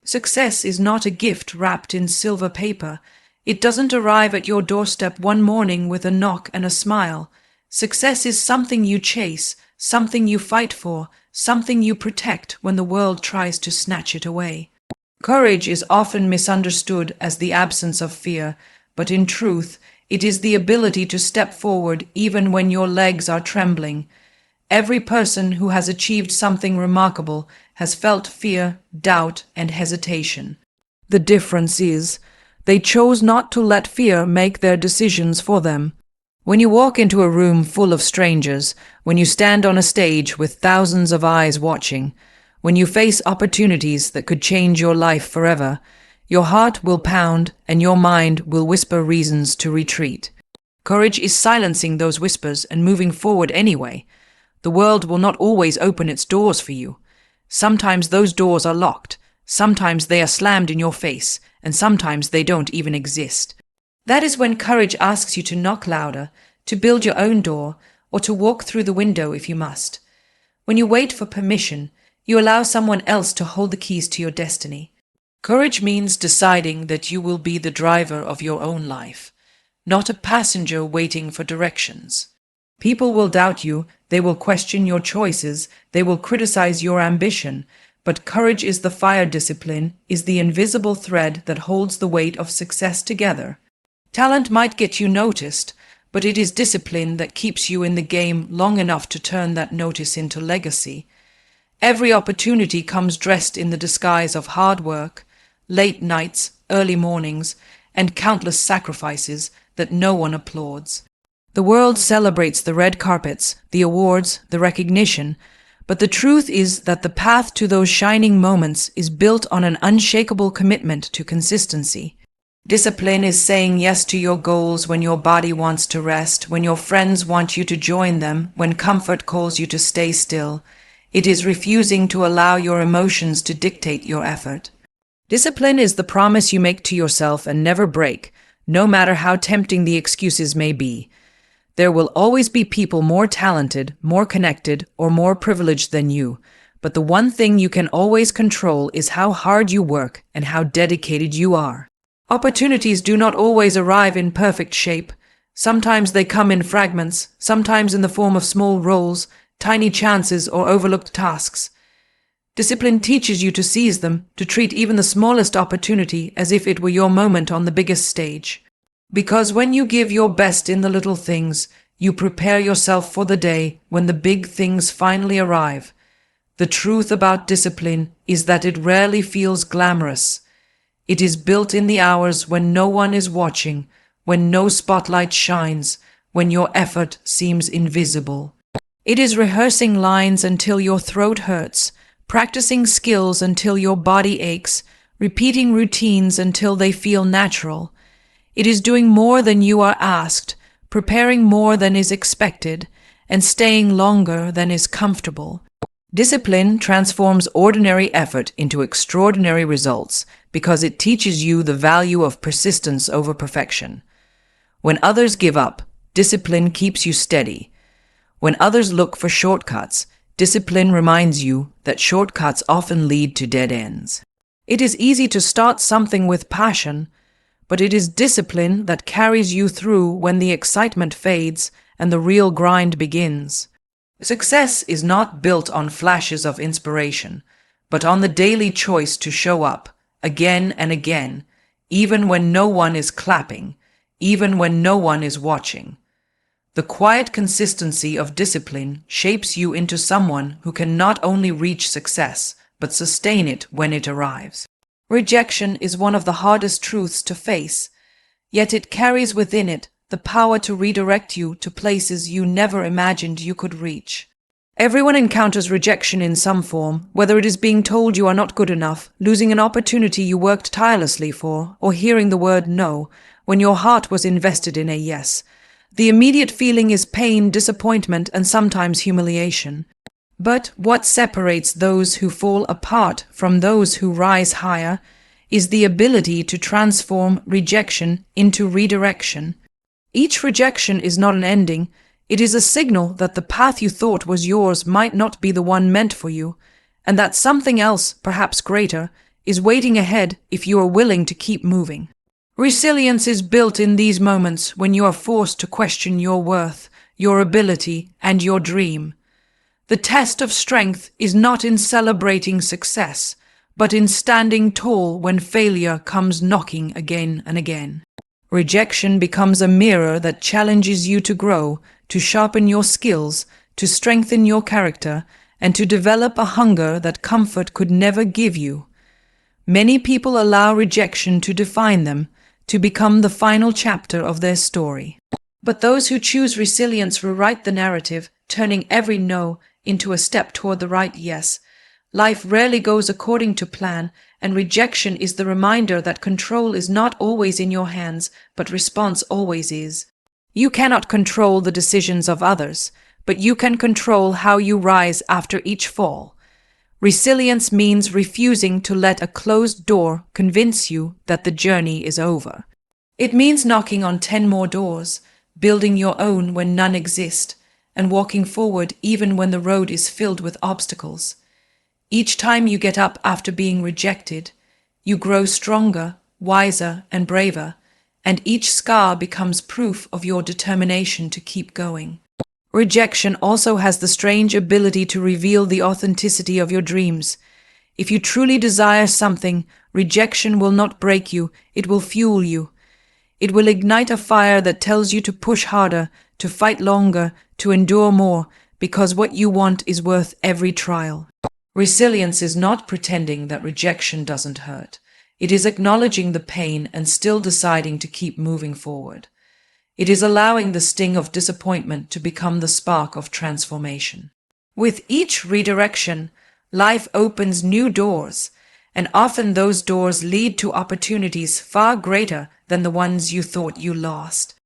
Success is not a gift wrapped in silver paper. It doesn't arrive at your doorstep one morning with a knock and a smile. Success is something you chase, something you fight for, something you protect when the world tries to snatch it away. Courage is often misunderstood as the absence of fear, but in truth, it is the ability to step forward even when your legs are trembling. Every person who has achieved something remarkable has felt fear, doubt, and hesitation. The difference is, they chose not to let fear make their decisions for them. When you walk into a room full of strangers, when you stand on a stage with thousands of eyes watching, when you face opportunities that could change your life forever, your heart will pound and your mind will whisper reasons to retreat. Courage is silencing those whispers and moving forward anyway. The world will not always open its doors for you. Sometimes those doors are locked, sometimes they are slammed in your face, and sometimes they don't even exist. That is when courage asks you to knock louder, to build your own door, or to walk through the window if you must. When you wait for permission, you allow someone else to hold the keys to your destiny. Courage means deciding that you will be the driver of your own life, not a passenger waiting for directions. People will doubt you, they will question your choices, they will criticize your ambition, but courage is the fire discipline, is the invisible thread that holds the weight of success together. Talent might get you noticed, but it is discipline that keeps you in the game long enough to turn that notice into legacy. Every opportunity comes dressed in the disguise of hard work, late nights, early mornings, and countless sacrifices that no one applauds. The world celebrates the red carpets, the awards, the recognition, but the truth is that the path to those shining moments is built on an unshakable commitment to consistency. Discipline is saying yes to your goals when your body wants to rest, when your friends want you to join them, when comfort calls you to stay still. It is refusing to allow your emotions to dictate your effort. Discipline is the promise you make to yourself and never break, no matter how tempting the excuses may be. There will always be people more talented, more connected, or more privileged than you, but the one thing you can always control is how hard you work and how dedicated you are. Opportunities do not always arrive in perfect shape. Sometimes they come in fragments, sometimes in the form of small roles, tiny chances, or overlooked tasks. Discipline teaches you to seize them, to treat even the smallest opportunity as if it were your moment on the biggest stage. Because when you give your best in the little things, you prepare yourself for the day when the big things finally arrive. The truth about discipline is that it rarely feels glamorous. It is built in the hours when no one is watching, when no spotlight shines, when your effort seems invisible. It is rehearsing lines until your throat hurts, practicing skills until your body aches, repeating routines until they feel natural. It is doing more than you are asked, preparing more than is expected, and staying longer than is comfortable. Discipline transforms ordinary effort into extraordinary results because it teaches you the value of persistence over perfection. When others give up, discipline keeps you steady. When others look for shortcuts, discipline reminds you that shortcuts often lead to dead ends. It is easy to start something with passion, but it is discipline that carries you through when the excitement fades and the real grind begins. Success is not built on flashes of inspiration, but on the daily choice to show up, again and again, even when no one is clapping, even when no one is watching. The quiet consistency of discipline shapes you into someone who can not only reach success, but sustain it when it arrives. Rejection is one of the hardest truths to face, yet it carries within it the power to redirect you to places you never imagined you could reach. Everyone encounters rejection in some form, whether it is being told you are not good enough, losing an opportunity you worked tirelessly for, or hearing the word no when your heart was invested in a yes. The immediate feeling is pain, disappointment, and sometimes humiliation. But what separates those who fall apart from those who rise higher is the ability to transform rejection into redirection. Each rejection is not an ending. It is a signal that the path you thought was yours might not be the one meant for you, and that something else, perhaps greater, is waiting ahead if you are willing to keep moving. Resilience is built in these moments when you are forced to question your worth, your ability, and your dream. The test of strength is not in celebrating success, but in standing tall when failure comes knocking again and again. Rejection becomes a mirror that challenges you to grow, to sharpen your skills, to strengthen your character, and to develop a hunger that comfort could never give you. Many people allow rejection to define them, to become the final chapter of their story. But those who choose resilience rewrite the narrative, turning every no into a step toward the right yes. Life rarely goes according to plan, and rejection is the reminder that control is not always in your hands, but response always is. You cannot control the decisions of others, but you can control how you rise after each fall. Resilience means refusing to let a closed door convince you that the journey is over. It means knocking on 10 more doors, building your own when none exist, and walking forward even when the road is filled with obstacles. Each time you get up after being rejected, you grow stronger, wiser, and braver, and each scar becomes proof of your determination to keep going. Rejection also has the strange ability to reveal the authenticity of your dreams. If you truly desire something, rejection will not break you, it will fuel you. It will ignite a fire that tells you to push harder, to fight longer, to endure more, because what you want is worth every trial. Resilience is not pretending that rejection doesn't hurt. It is acknowledging the pain and still deciding to keep moving forward. It is allowing the sting of disappointment to become the spark of transformation. With each redirection, life opens new doors, and often those doors lead to opportunities far greater than the ones you thought you lost.